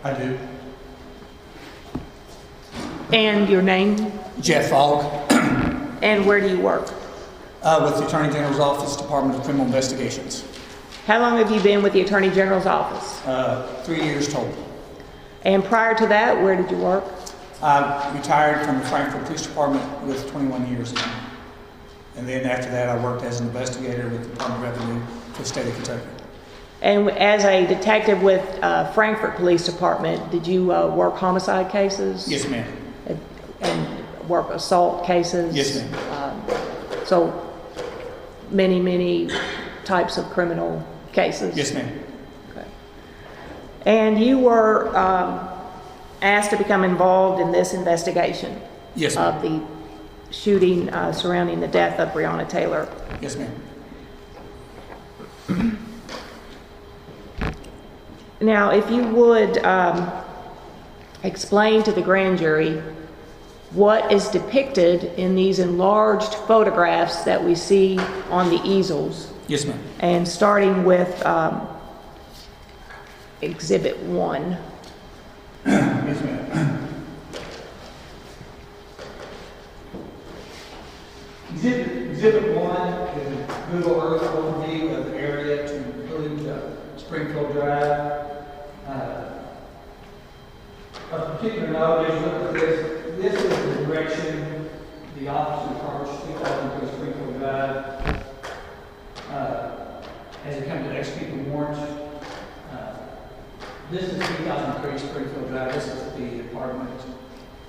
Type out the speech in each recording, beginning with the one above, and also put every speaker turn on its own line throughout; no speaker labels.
I do.
And your name?
Jeff Fogg,
And where do you work?
with the Attorney General's Office, Department of Criminal Investigations.
How long have you been with the Attorney General's office?
3 years total.
And prior to that, where did you work?
I retired from the Frankfurt Police Department with 21 years in. And then after that, I worked as an investigator with the Department of Revenue for the state of Kentucky.
And as a detective with Frankfurt Police Department, did you work homicide cases?
Yes, ma'am.
And work assault cases?
Yes, ma'am.
So many types of criminal cases?
Yes, ma'am.
Okay. And you were asked to become involved in this investigation?
Yes, ma'am.
Of the shooting surrounding the death of Breonna Taylor?
Yes, ma'am.
Now, if you would explain to the grand jury what is depicted in these enlarged photographs that we see on the easels.
Yes, ma'am.
And starting with Exhibit 1.
Yes, ma'am. Exhibit 1 is a Google Earth overview of the area to include Springfield Drive. Of particular note, as you look at this is the direction the officer approached 2003 Springfield Drive as it comes to execute the warrant. This is 3003 Springfield Drive. This is the apartment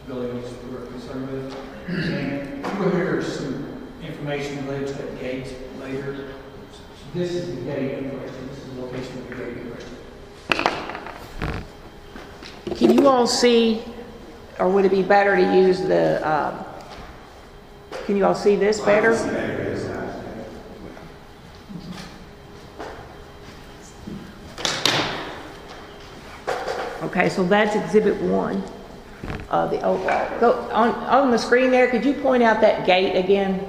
buildings we're concerned with. And you will hear some information related to that gate later. This is the gate in question. This is the location of the gate in question.
Can you all see, or would it be better to use the, can you all see this better? Okay, so that's Exhibit 1 of the overall. Go on the screen there, could you point out that gate again,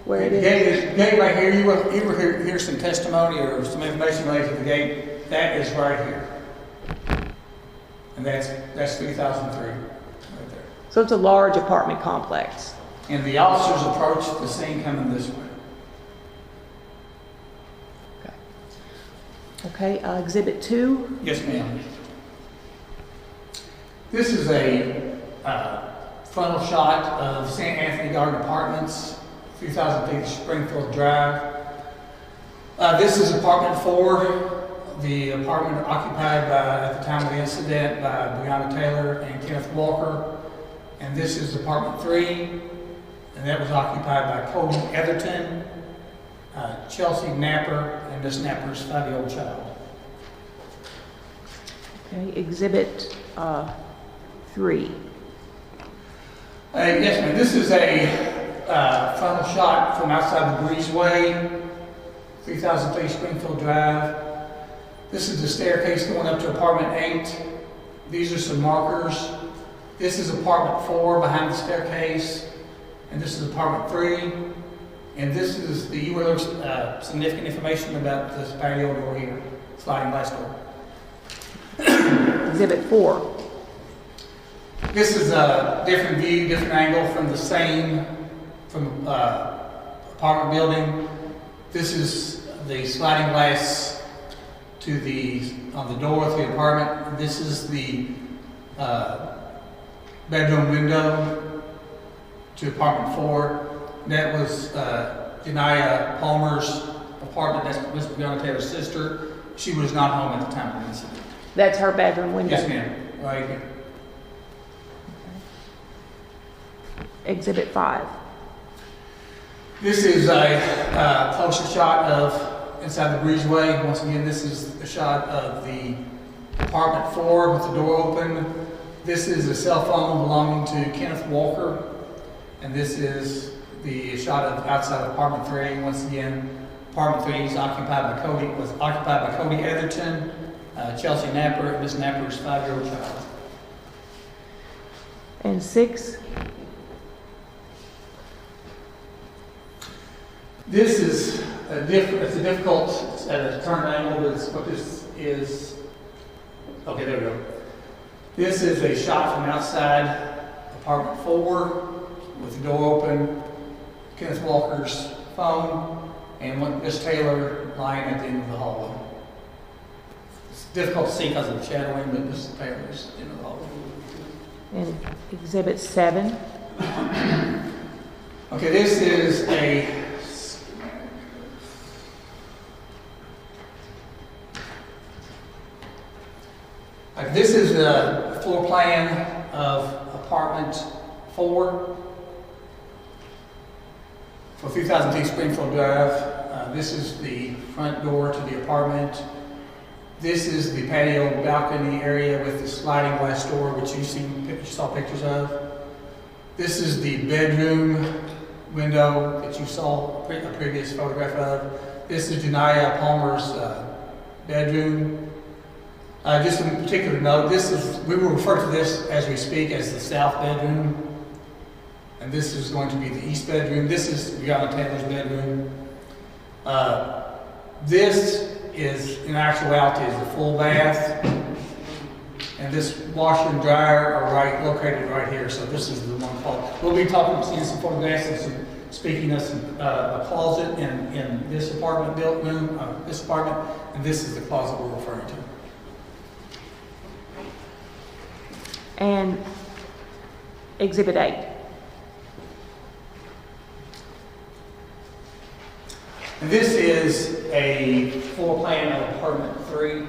where it is?
The gate right here, you will hear some testimony or some information related to the gate. That is right here. And that's 3003 right there.
So it's a large apartment complex.
And the officers approached the scene coming this way.
Okay, Exhibit 2.
Yes, ma'am. This is a frontal shot of St. Anthony Garden Apartments, 3,000 feet Springfield Drive. This is apartment 4. The apartment occupied by, at the time of the incident, by Breonna Taylor and Kenneth Walker. And this is apartment 3, and that was occupied by Cody Etherton, Chelsea Napper, and Miss Napper's 5-year-old child.
Okay, Exhibit 3.
Yes, ma'am. This is a frontal shot from outside the breezeway, 3,000 feet Springfield Drive. This is the staircase going up to apartment 8. These are some markers. This is apartment 4 behind the staircase. And this is apartment 3. And this is the, you will learn significant information about this patio door here, sliding glass door.
Exhibit 4.
This is a different view, different angle from the same, apartment building. This is the sliding glass on the door of the apartment. This is the bedroom window to apartment 4. That was Janiyah Palmer's apartment. That's Miss Breonna Taylor's sister. She was not home at the time of the incident.
That's her bedroom window?
Yes, ma'am. Right here.
Exhibit 5.
This is a closer shot of inside the breezeway. Once again, this is a shot of the apartment 4 with the door open. This is a cell phone belonging to Kenneth Walker, and this is the shot of outside apartment 3. Once again, apartment 3 is occupied by Cody Etherton, Chelsea Napper, and Miss Napper's 5-year-old child.
And 6.
This is it's a difficult turn angle, but what this is, okay, there we go. This is a shot from outside apartment 4 with the door open, Kenneth Walker's phone, and Miss Taylor lying at the end of the hallway. It's difficult to see because of the shadowing, but Miss Taylor's in the hallway.
And Exhibit 7.
Okay, this is a this is a floor plan of apartment 4 for 3002 Springfield Drive. This is the front door to the apartment. This is the patio balcony area with the sliding glass door, which you saw pictures of. This is the bedroom window that you saw a previous photograph of. This is Janaya Palmer's bedroom. Just a particular note, we will refer to this as we speak as the south bedroom. And this is going to be the east bedroom. This is Breonna Taylor's bedroom. This is, in actuality, is the full bath. And this washer and dryer are located right here. So this is the one called. We'll be seeing some photographs and speaking of a closet in this apartment room, this apartment, and this is the closet we're referring to.
And Exhibit 8.
And this is a floor plan of apartment 3.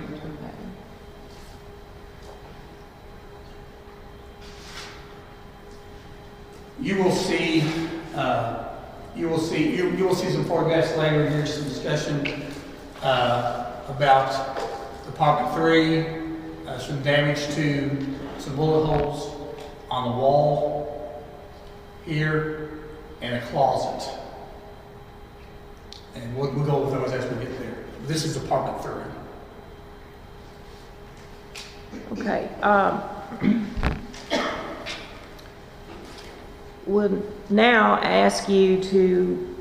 You will see some photographs later, and here's some discussion about apartment 3, some damage to some bullet holes on the wall here, and a closet. And we'll go with those as we get there. This is apartment 3.
Okay. We'll now ask you to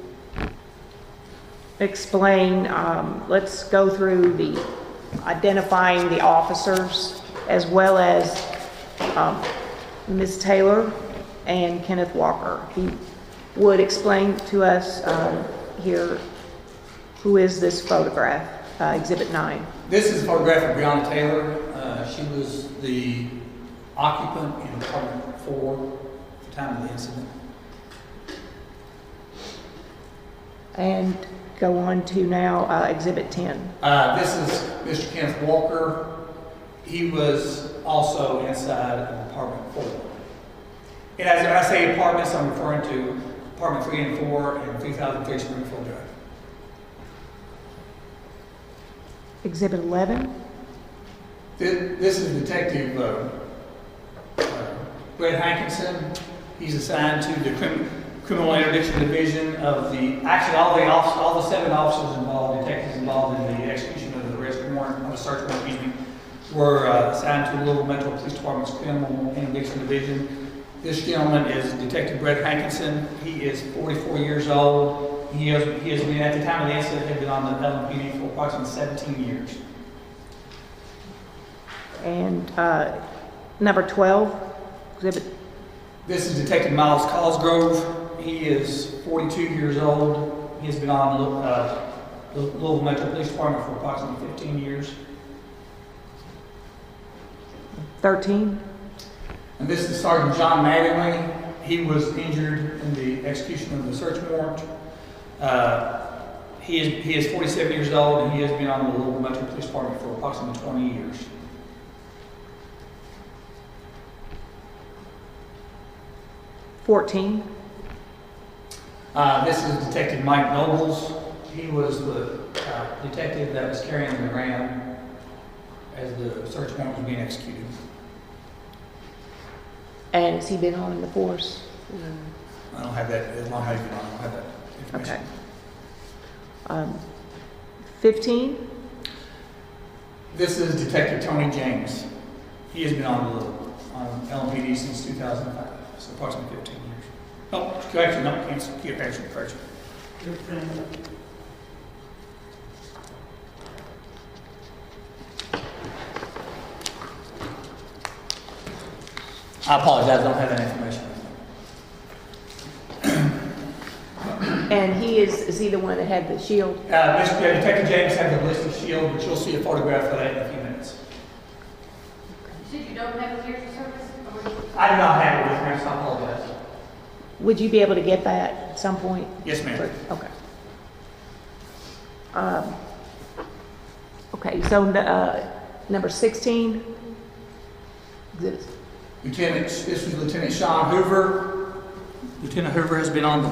explain, let's go through the identifying the officers as well as Ms. Taylor and Kenneth Walker. He would explain to us here who is this photograph, Exhibit 9.
This is a photograph of Breonna Taylor. She was the occupant in apartment 4 at the time of the incident.
And go on to now Exhibit 10.
This is Mr. Kenneth Walker. He was also inside of apartment 4. And as I say apartments, I'm referring to apartment 3 and 4 in 3003 Springfield Drive.
Exhibit 11.
This is Detective Brett Hankinson. He's assigned to the Criminal Interdiction Division of all the 7 officers involved, detectives involved in the execution of the arrest warrant, or the search warrant, were assigned to the Louisville Metro Police Department's Criminal Interdiction Division. This gentleman is Detective Brett Hankinson. He is 44 years old. He has been, at the time of the incident, had been on the LMPD for approximately 17 years.
And number 12, exhibit.
This is Detective Miles Cosgrove. He is 42 years old. He has been on the Louisville Metro Police Department for approximately 15 years.
13.
And this is Sergeant John Mattingly. He was injured in the execution of the search warrant. He is 47 years old, and he has been on the Louisville Metro Police Department for approximately 20 years.
14.
This is Detective Mike Nobles. He was the detective that was carrying the ram as the search warrant was being executed.
And has he been on the force?
I don't have that. As long as I don't have that information.
Okay. 15.
This is Detective Tony James. He has been on LMPD since 2005, so approximately 15 years. Oh, actually, no, can't keep actually correction. I apologize, I don't have that information.
And is he the one that had the shield?
Detective James had the ballistic shield, but you'll see a photograph of that in a few minutes.
You said you don't have a years of service?
I do not have it with me, so I apologize.
Would you be able to get that at some point?
Yes, ma'am.
Okay. Okay, so number 16. Exhibits.
This was Lieutenant Sean Hoover. Lieutenant Hoover has been on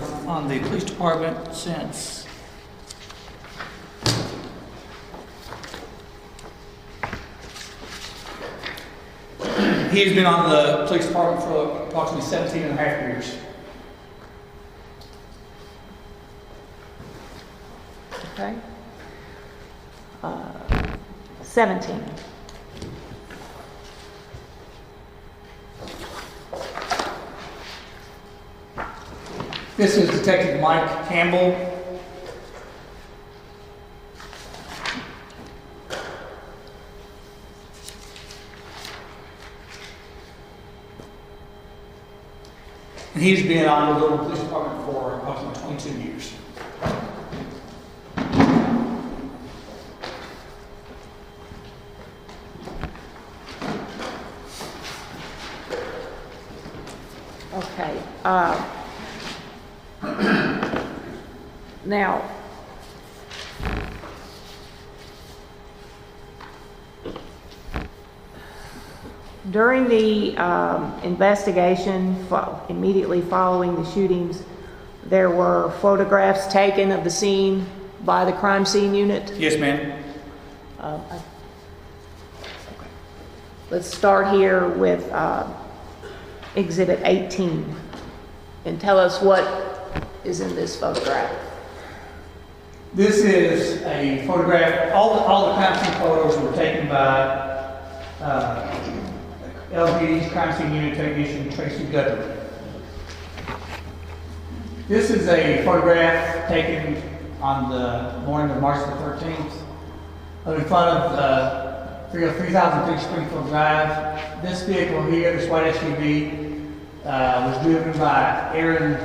the police department since he has been on the police department for approximately 17 and a half years.
Okay. 17.
This is Detective Mike Campbell. And he's been on the Little Police Department for approximately 22 years.
Okay. Now, during the investigation immediately following the shootings, there were photographs taken of the scene by the crime scene unit.
Yes, ma'am.
Let's start here with Exhibit 18 and tell us what is in this photograph.
This is a photograph. All the crime scene photos were taken by LPD's crime scene unit technician Tracy Guthrie. This is a photograph taken on the morning of March the 13th in front of 3003 Springfield Drive. This vehicle here, this white SUV, was driven by Aaron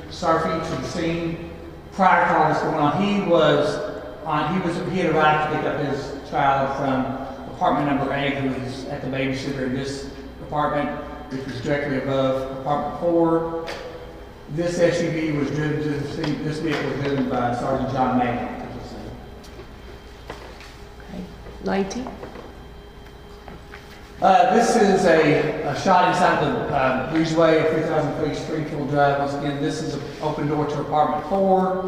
Sarfy to the scene. Prior to all this going on, he had arrived to pick up his child from apartment number 8, who was at the babysitter in this apartment, which was directly above apartment 4. This SUV was driven to the scene. This vehicle was driven by Sergeant John Maynard to the scene.
Okay. 19.
This is a shot inside the breezeway of 3003 Springfield Drive. Once again, this is an open door to apartment 4.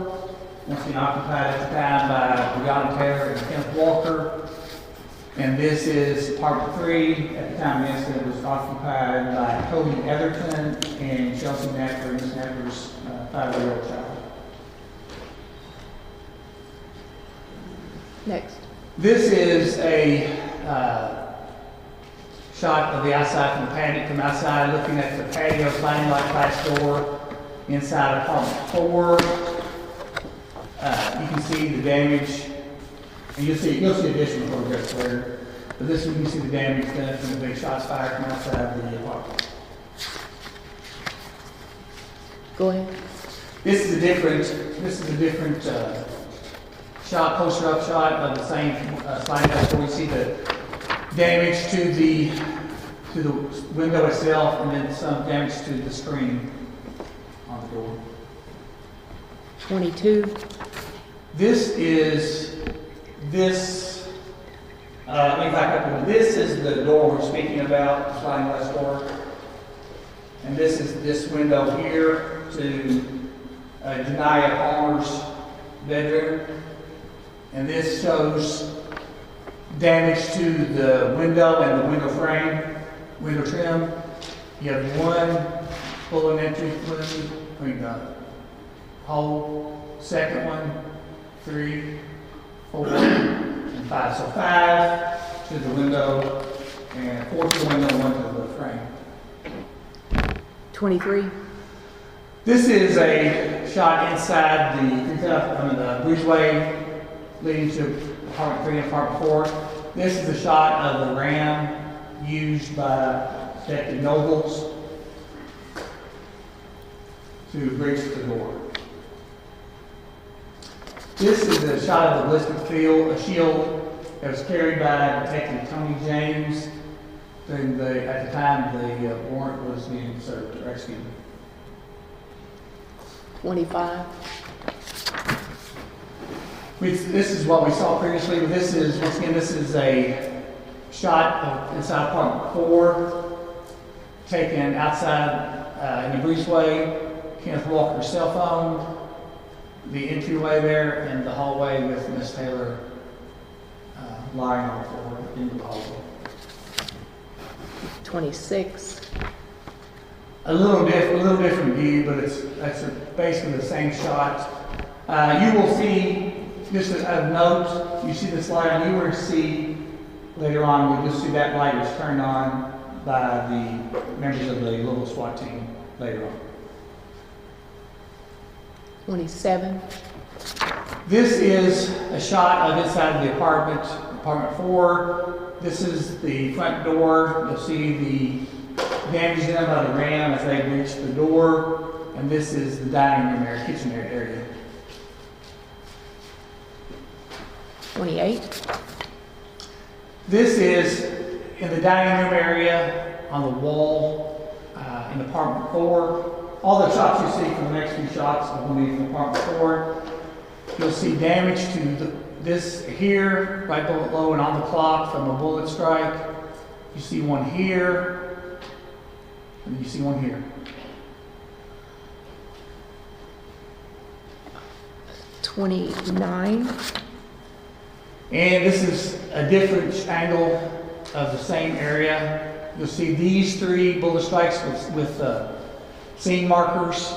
Once again, occupied at the time by Breonna and Kenneth Walker. And this is apartment 3. At the time the incident was occupied by Cody Etherton and Chelsea Napper, Miss Napper's 5-year-old child.
Next.
This is a shot of the outside from outside, looking at the patio sliding light glass door inside apartment 4. You can see the damage, and you'll see additional photographs later. But this one, you can see the damage done from the big shots fired from outside the apartment.
Go ahead.
This is a different shot, closer-up shot of the same sliding glass door. You see the damage to the window itself, and then some damage to the screen on the door.
22.
Let me back up a minute. This is the door we're speaking about, the sliding glass door. And this is this window here to Janiyah Palmer's bedroom. And this shows damage to the window and the window frame, window trim. You have one full entry hole, second one, 3, 4, and 5. So 5 to the window, and 4 to the window, 1 to the frame.
23.
This is a shot inside the breezeway leading to apartment 3 and apartment 4. This is a shot of the ram used by Detective Nobles to breach the door. This is a shot of the ballistic shield that was carried by Detective Tony James at the time the warrant was being served or executed.
25.
This is what we saw previously. This is, once again, this is a shot of inside apartment 4, taken outside in the breezeway. Kenneth Walker's cell phone, the entryway there, and the hallway with Miss Taylor lying on the floor into the hallway.
26.
A little different view, but that's basically the same shot. You will see, just a note, you see this light, and you will see later on, you'll see that light was turned on by the members of the Louisville SWAT team later on.
27.
This is a shot of inside the apartment 4. This is the front door. You'll see the damage done by the ram as they reach the door. And this is the dining room area, kitchen area.
28.
This is in the dining room area on the wall in apartment 4. All the shots you see from the next few shots will be from apartment 4. You'll see damage to this here, right below and on the clock from a bullet strike. You see one here, and you see one here.
29.
And this is a different angle of the same area. You'll see these 3 bullet strikes with scene markers.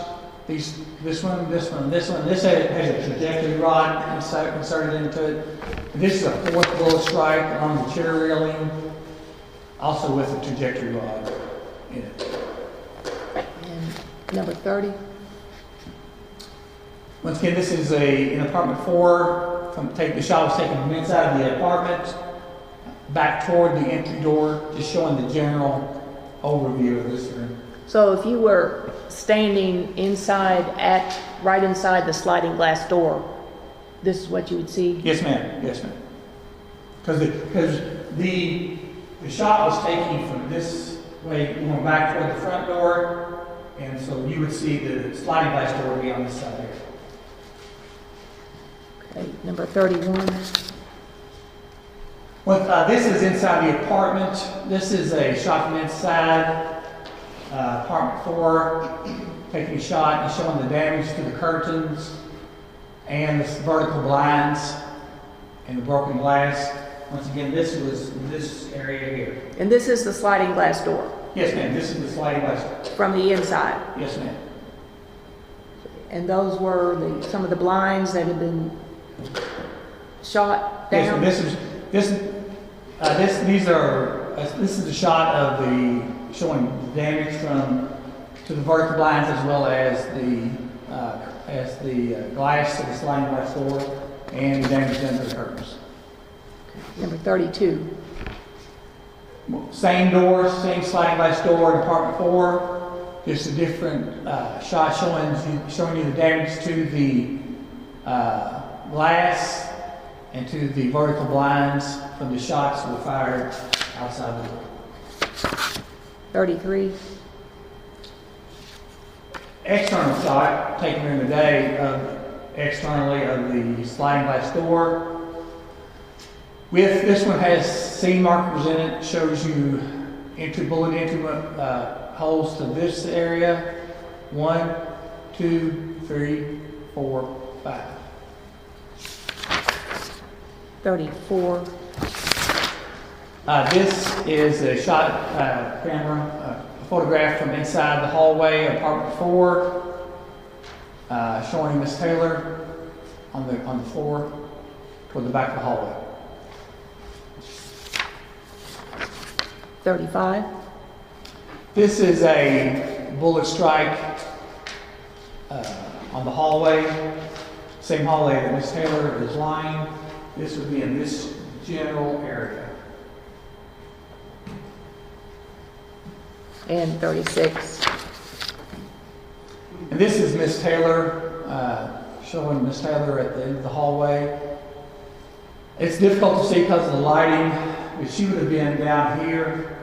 This one. This has a trajectory rod inserted into it. And this is a 4th bullet strike on the chair railing, also with a trajectory rod in it.
And number 30.
Once again, this is in apartment 4. The shot was taken from inside the apartment back toward the entry door, just showing the general overview of this room.
So if you were standing right inside the sliding glass door, this is what you would see?
Yes, ma'am. Yes, ma'am. Because the shot was taken from this way, going back toward the front door, and so you would see the sliding glass door be on this side here.
Okay, number 31.
This is inside the apartment. This is a shot from inside apartment 4, taking a shot and showing the damage to the curtains and the vertical blinds and the broken glass. Once again, this was this area here.
And this is the sliding glass door?
Yes, ma'am. This is the sliding glass door.
From the inside?
Yes, ma'am.
And those were some of the blinds that had been shot down?
Yes, this is a shot of showing damage to the vertical blinds as well as the glass to the sliding glass door and damage done to the curtains.
Number 32.
Same door, same sliding glass door in apartment 4. Just a different shot showing you the damage to the glass and to the vertical blinds from the shots that were fired outside the door.
33.
External shot taken during the day externally of the sliding glass door. This one has seam markers in it, shows you bullet entry holes to this area. 1, 2, 3, 4, 5.
34.
This is a shot camera, a photograph from inside the hallway of apartment 4, showing Miss Taylor on the floor toward the back of the hallway.
35.
This is a bullet strike on the hallway, same hallway that Miss Taylor is lying. This would be in this general area.
And 36.
And And this is Miss Taylor, showing Miss Taylor at the end of the hallway. It's difficult to see because of the lighting, but she would have been down here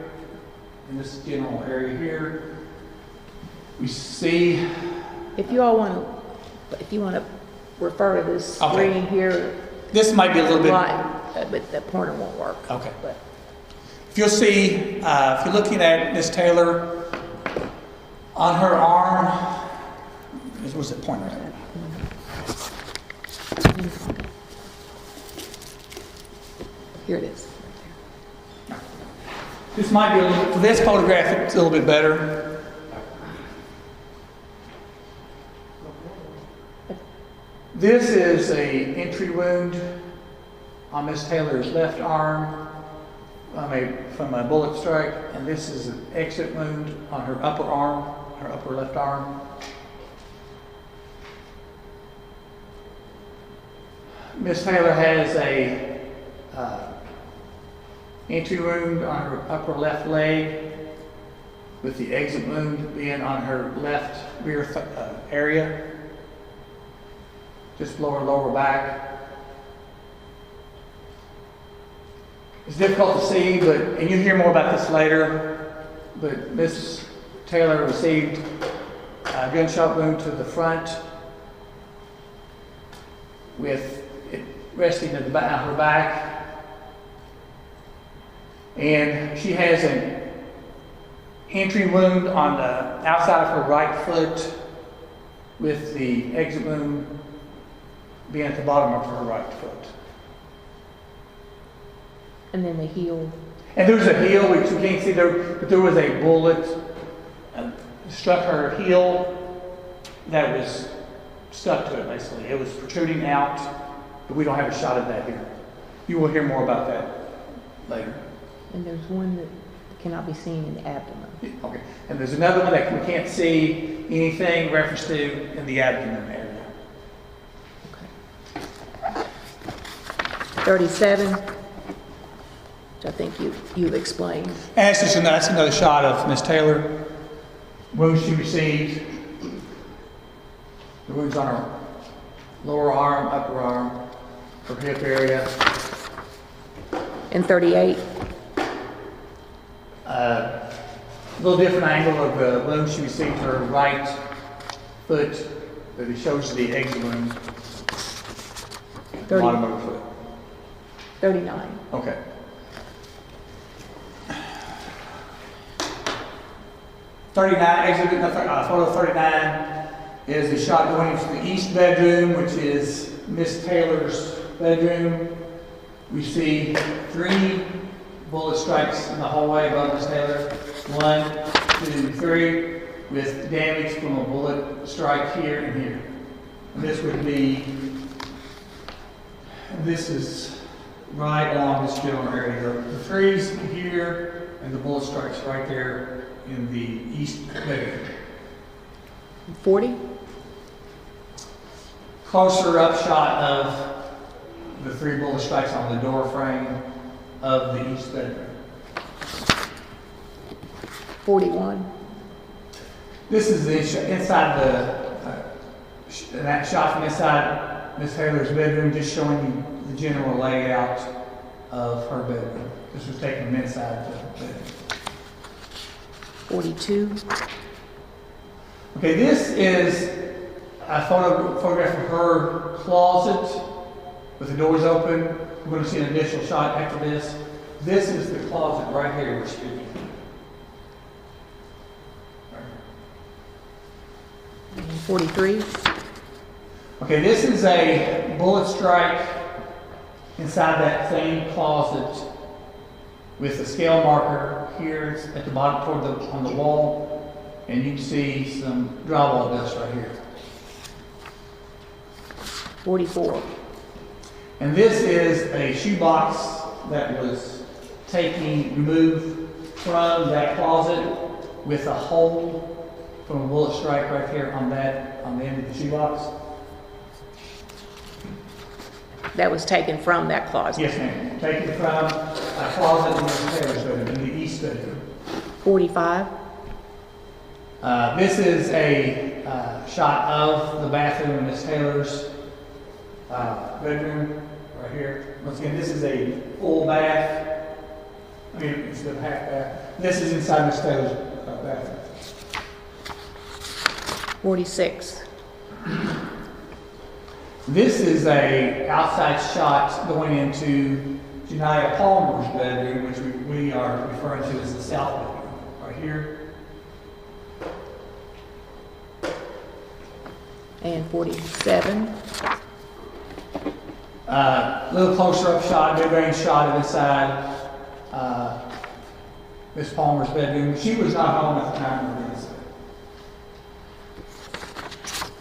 in this general area here. We see.
If you all want to refer to this
Okay.
screen here,
This might be a little bit.
but the pointer won't work.
Okay.
But
If you'll see, if you're looking at Miss Taylor, on her arm, where's the pointer at?
here it is.
This might be a little, for this photograph, it's a little bit better. This is a entry wound on Miss Taylor's left arm from a bullet strike, and this is an exit wound on her upper arm, her upper left arm. Miss Taylor has a entry wound on her upper left leg, with the exit wound being on her left rear area, just below her lower back. It's difficult to see, and you'll hear more about this later, but Miss Taylor received a gunshot wound to the front with it resting at the back of her back. And she has an entry wound on the outside of her right foot, with the exit wound being at the bottom of her right foot.
And then the heel.
And there's a heel, which you can't see there, but there was a bullet struck her heel that was stuck to it, basically. It was protruding out, but we don't have a shot of that here. You will hear more about that later.
And there's one that cannot be seen in the abdomen.
Okay. And there's another one that we can't see anything reference to in the abdomen area.
Okay. 37, which I think you've explained.
And that's another shot of Miss Taylor. Wounds she received. The wounds on her lower arm, upper arm, her hip area.
And 38.
A little different angle of the wound she received her right foot, but it shows the exit wound.
30.
Bottom of her foot.
39.
Okay. Photo 39 is a shot going into the east bedroom, which is Miss Taylor's bedroom. We see 3 bullet strikes in the hallway above Miss Taylor. 1, 2, 3, with damage from a bullet strike here and here. And this is right along this general area. The 3's here, and the bullet strikes right there in the east bedroom.
40.
Closer up shot of the 3 bullet strikes on the door frame of the east bedroom.
41.
This is the inside that shot from inside Miss Taylor's bedroom, just showing you the general layout of her bedroom. This was taken from inside the bedroom.
42.
Okay, this is a photograph of her closet with the doors open. We're going to see an additional shot after this. This is the closet right here we're speaking.
43.
Okay, this is a bullet strike inside that same closet with a scale marker here at the bottom on the wall, and you can see some drywall dust right here.
44.
And this is a shoebox that was removed from that closet with a hole from a bullet strike right here on the end of the shoebox.
That was taken from that closet.
Yes, ma'am. Taken from a closet in Miss Taylor's bedroom, in the east bedroom.
45.
This is a shot of the bathroom in Miss Taylor's bedroom right here. Once again, this is a full bath. I mean, it's the half bath. This is inside Miss Taylor's bathroom.
46.
This is a outside shot going into Janiyah Palmer's bedroom, which we are referring to as the south bedroom, right here.
And 47.
A little closer up shot, mid-range shot of inside Miss Palmer's bedroom. She was not home at the time of the incident.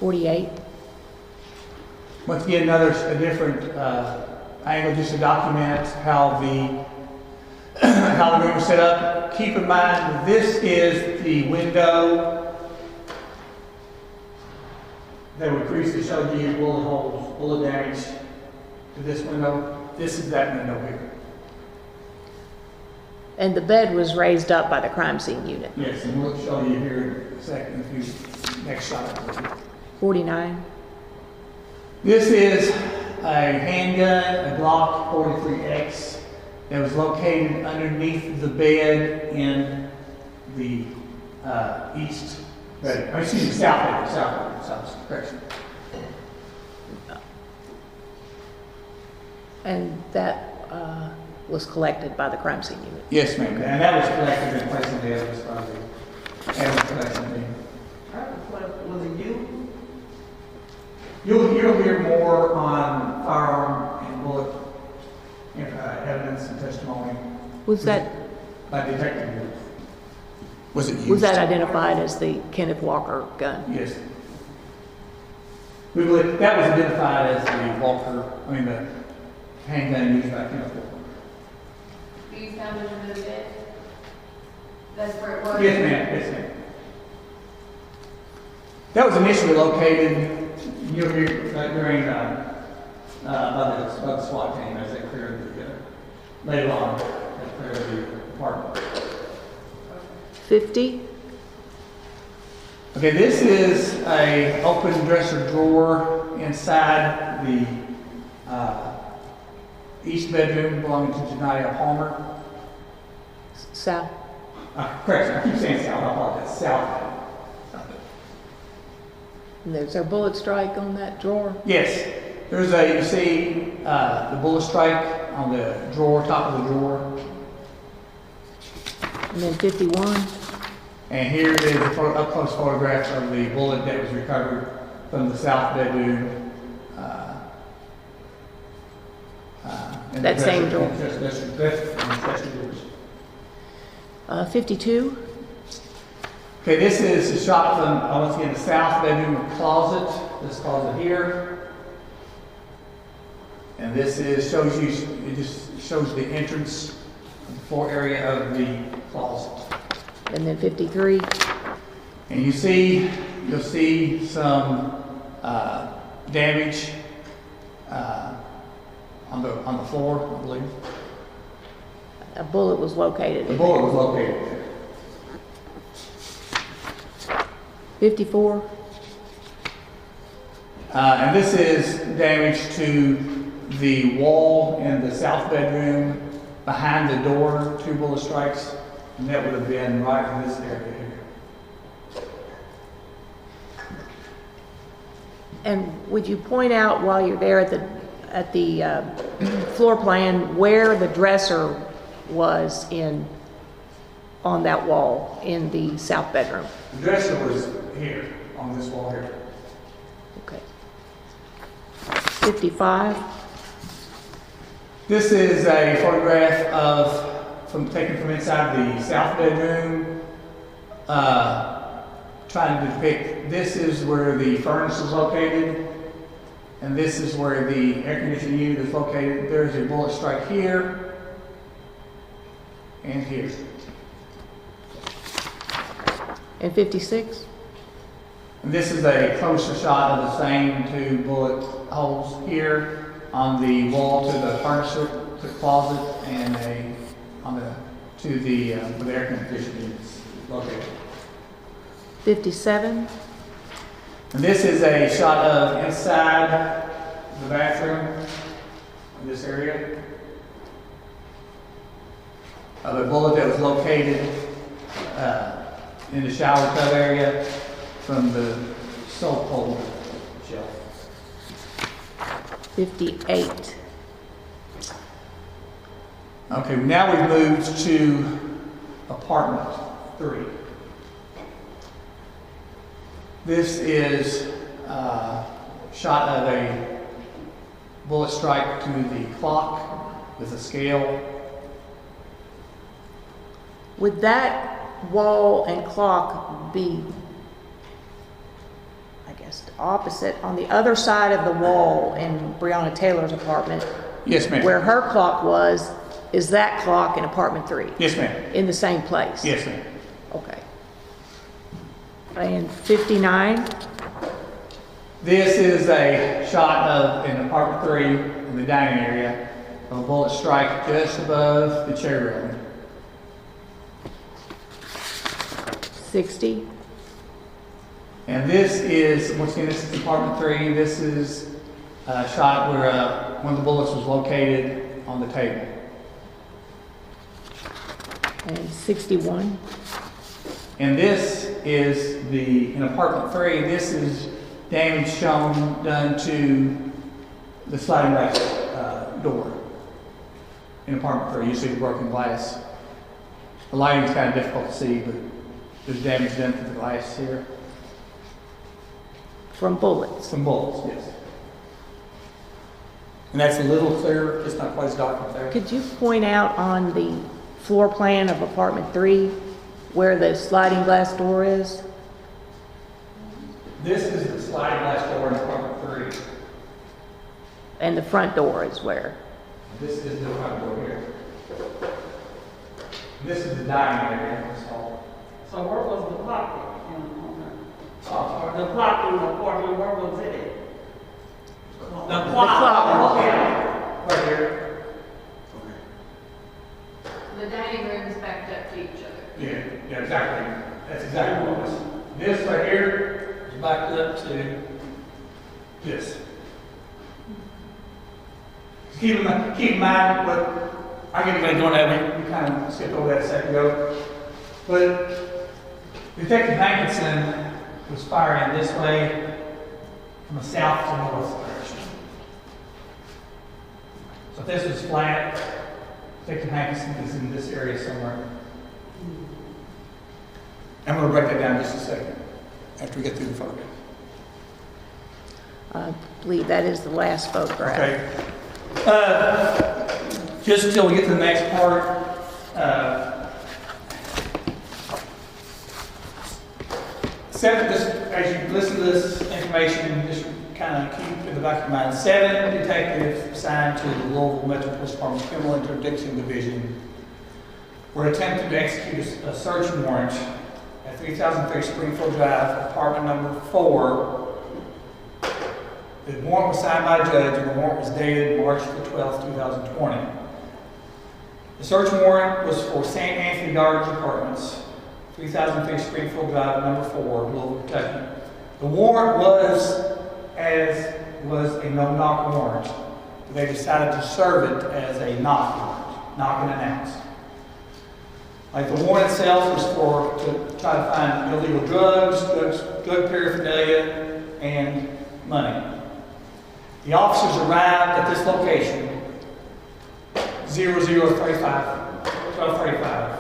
48.
Once again, a different angle just to document how the room was set up. Keep in mind, this is the window that would previously show you bullet holes, bullet damage to this window. This is that window here.
And the bed was raised up by the crime scene unit.
Yes, and we'll show you here in a second if you next shot.
49.
This is a handgun, a Glock 43X, that was located underneath the bed in the south, correction.
And that was collected by the crime scene unit.
Yes, ma'am, and that was collected and placed in the evidence by the evidence collection team.
Was it you?
You'll hear more on firearm and bullet evidence and testimony.
Was that
By detective. Was it used?
was that identified as the Kenneth Walker gun?
Yes. We believe that was identified as the handgun used by Kenneth Walker.
Do you found it under the bed? That's where it was?
Yes, ma'am. Yes, ma'am. That was initially located, you'll hear during by the SWAT team as they cleared later on, they cleared the apartment.
50.
Okay, this is a open dresser drawer inside the east bedroom belonging to Janiyah Palmer.
South.
Correction, I keep saying south, I apologize, south.
And there's a bullet strike on that drawer.
Yes, you see the bullet strike on the drawer, top of the drawer.
And then 51.
And here is a up-close photograph of the bullet that was recovered from the south bedroom.
That same drawer.
That's
52.
Okay, this is a shot from, once again, the south bedroom closet. This closet here. And this shows you, it just shows the entrance, the floor area of the closet.
And then 53.
And you'll see some damage on the floor, I believe.
A bullet was located.
The bullet was located there.
54.
And this is damage to the wall in the south bedroom behind the door, 2 bullet strikes, and that would have been right in this area here.
And would you point out while you're there at the floor plan where the dresser was on that wall in the south bedroom?
The dresser was here, on this wall here.
Okay. 55.
This is a photograph taken from inside the south bedroom, trying to depict, this is where the furnace is located, and this is where the air conditioning unit is located. There's a bullet strike here, and here.
And 56.
And this is a closer shot of the same 2 bullet holes here on the wall to the furnace, to the closet, and where the air conditioning units located.
57.
And this is a shot of inside the bathroom in this area. Of a bullet that was located in the shower tub area from the soap holder shelf.
58.
Okay, now we've moved to apartment 3. This is a shot of a bullet strike to the clock with a scale.
Would that wall and clock be, I guess, the opposite, on the other side of the wall in Breonna Taylor's apartment?
Yes, ma'am.
Where her clock was, is that clock in apartment 3?
Yes, ma'am.
In the same place?
Yes, ma'am.
Okay. And 59?
This is a shot of in apartment 3 in the dining area of a bullet strike just above the chair railing.
60?
And this is, once again, this is apartment 3. This is a shot where one of the bullets was located on the table.
And 61?
And this is in apartment 3, this is damage done to the sliding glass door in apartment 3. You see the broken glass. The lighting's kind of difficult to see, but there's damage done to the glass here.
From bullets?
Some bullets, yes. And that's a little clearer, just not quite as dark up there.
Could you point out on the floor plan of apartment 3 where the sliding glass door is?
This is the sliding glass door in apartment 3.
And the front door is where?
This is the front door here. This is the dining area.
So where was the clock? The clock in the apartment, where was it? The
clock.
Right here.
The dining room's backed up to each other.
Yeah, exactly. That's exactly what it was. This right here is backed up to this. Keep in mind what I get ready doing that. We kind of skipped over that a second ago. But Detective Hankinson was firing this way from a south to north direction. So if this was flat, Detective Hankinson is in this area somewhere. I'm going to break that down in just a second after we get through the photograph.
I believe that is the last photograph.
Okay. Just until we get to the next part. As you listen to this information, just kind of keep it in the back of your mind. 7 detectives assigned to the Louisville Metro Police Department's Criminal Interdiction Division were attempting to execute a search warrant at 3003 Springfield Drive, apartment number 4. The warrant was signed by a judge, and the warrant was dated March the 12th, 2020. The search warrant was for St. Anthony Gardens Apartments, 3003 Springfield Drive, number 4, Louisville, Kentucky. The warrant was a no-knock warrant. They decided to serve it as a knock warrant, knock and announce. Like the warrant itself was to try to find illegal drugs, drug paraphernalia, and money. The officers arrived at this location 12:35,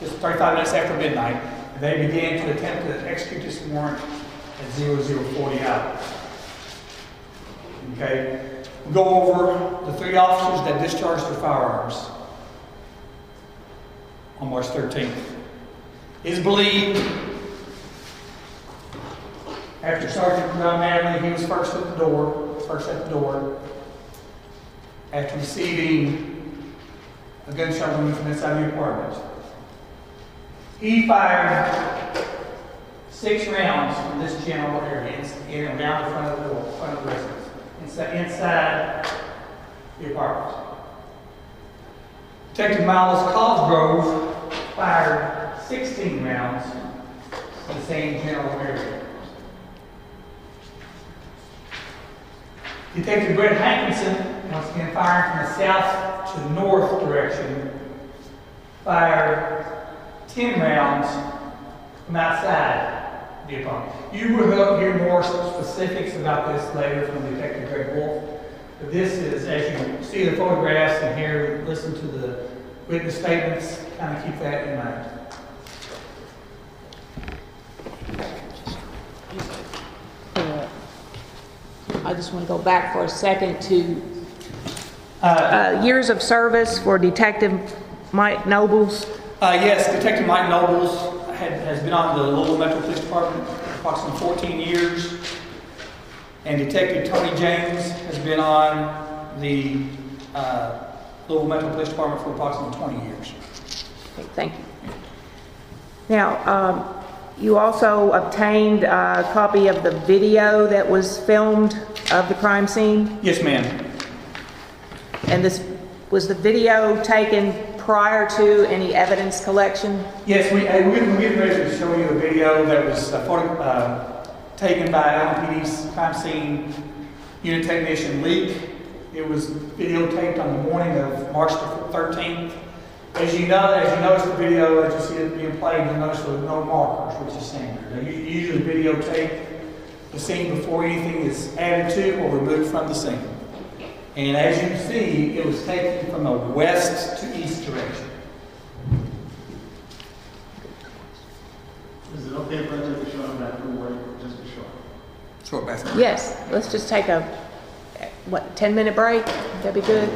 just 35 minutes after midnight. And they began to attempt to execute this warrant at 0040 hours. Okay, we'll go over the 3 officers that discharged their firearms on March 13th. It is believed, after Sergeant Brown Manley, he was first at the door, after receiving a gunshot wound from inside the apartment. He fired 6 rounds from this general area in and around the front of the residence, inside the apartment. Detective Miles Cosgrove fired 16 rounds in the same general area. Detective Brett Hankinson, once again firing from the south to the north direction, fired 10 rounds from outside the opponent. You will hear more specifics about this later from Detective Greg Wolf. But this is, as you see the photographs and hear, listen to the witness statements, kind of keep that in mind.
I just want to go back for a second to years of service for Detective Mike Nobles.
Yes, Detective Mike Nobles has been on the Louisville Metro Police Department for approximately 14 years. And Detective Tony James has been on the Louisville Metro Police Department for approximately 20 years.
Okay, thank you. Now, you also obtained a copy of the video that was filmed of the crime scene?
Yes, ma'am.
And this, was the video taken prior to any evidence collection?
Yes, we're getting ready to show you a video that was taken by LMPD's crime scene unit technician Leak. It was videotaped on the morning of March the 13th. As you notice the video, as you see it being played, you'll notice there are no markers, which is standard. They usually videotape the scene before anything is added to or removed from the scene. And as you see, it was taken from a west to east direction.
Is it okay if I take a shot of that freeway, just a shot?
Short bathroom.
Yes, let's just take a, 10-minute break? That'd be good?